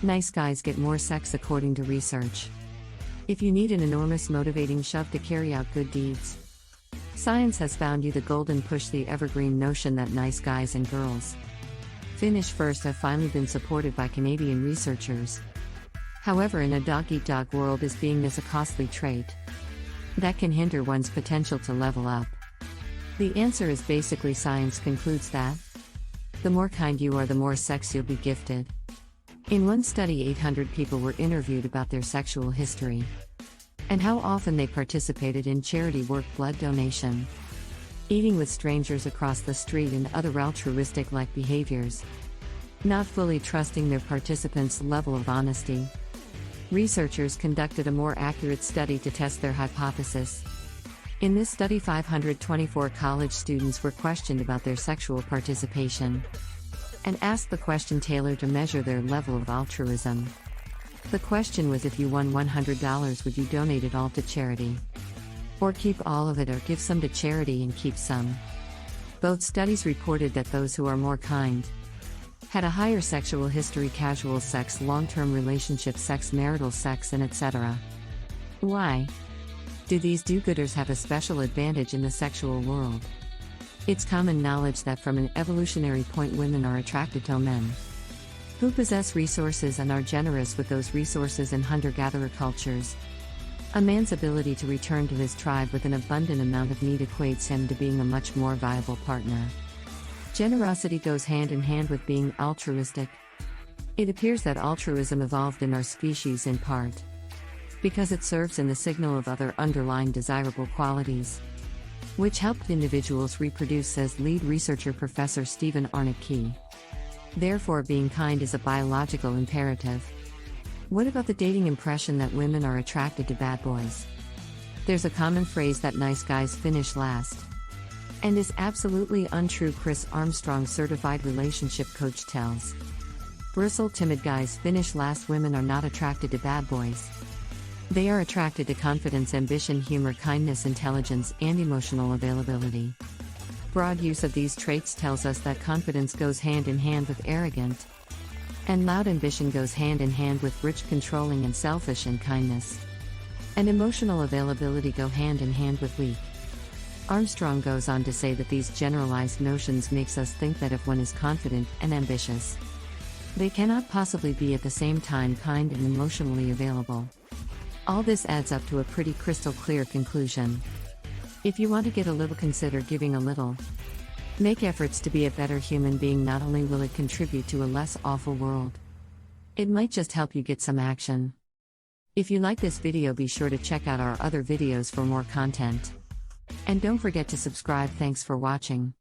Nice guys get more sex according to research. If you need an enormous motivating shove to carry out good deeds, science has found you the golden push. The evergreen notion that nice guys and girls finish first have finally been supported by Canadian researchers. However, in a dog-eat-dog world, is being this a costly trait that can hinder one's potential to level up? The answer is basically science concludes that the more kind you are, the more sex you'll be gifted. In one study, 800 people were interviewed about their sexual history and how often they participated in charity work, blood donation, eating with strangers across the street, and other altruistic-like behaviors, not fully trusting their participants' level of honesty. Researchers conducted a more accurate study to test their hypothesis. In this study, 524 college students were questioned about their sexual participation and asked the question tailored to measure their level of altruism. The question was, if you won $100, would you donate it all to charity? Or keep all of it, or give some to charity and keep some? Both studies reported that those who are more kind had a higher sexual history: casual sex, long-term relationship sex, marital sex, and etc. Why? Do these do-gooders have a special advantage in the sexual world? It's common knowledge that from an evolutionary point, women are attracted to men who possess resources and are generous with those resources. In hunter-gatherer cultures, a man's ability to return to his tribe with an abundant amount of meat equates him to being a much more viable partner. Generosity goes hand in hand with being altruistic. It appears that altruism evolved in our species in part because it serves in the signal of other underlying desirable qualities, which helped individuals reproduce, says lead researcher Professor Stephen Arnott Key. Therefore, being kind is a biological imperative. What about the dating impression that women are attracted to bad boys? There's a common phrase that nice guys finish last, and is absolutely untrue. Chris Armstrong, certified relationship coach, tells Bristle timid guys finish last. Women are not attracted to bad boys. They are attracted to confidence, ambition, humor, kindness, intelligence, and emotional availability. Broad use of these traits tells us that confidence goes hand in hand with arrogant, and loud ambition goes hand in hand with rich, controlling, and selfish, and kindness and emotional availability go hand in hand with weak. Armstrong goes on to say that these generalized notions makes us think that if one is confident and ambitious, they cannot possibly be at the same time kind and emotionally available. All this adds up to a pretty crystal clear conclusion. If you want to get a little, consider giving a little. Make efforts to be a better human being. Not only will it contribute to a less awful world, it might just help you get some action. If you like this video, be sure to check out our other videos for more content. And don't forget to subscribe. Thanks for watching.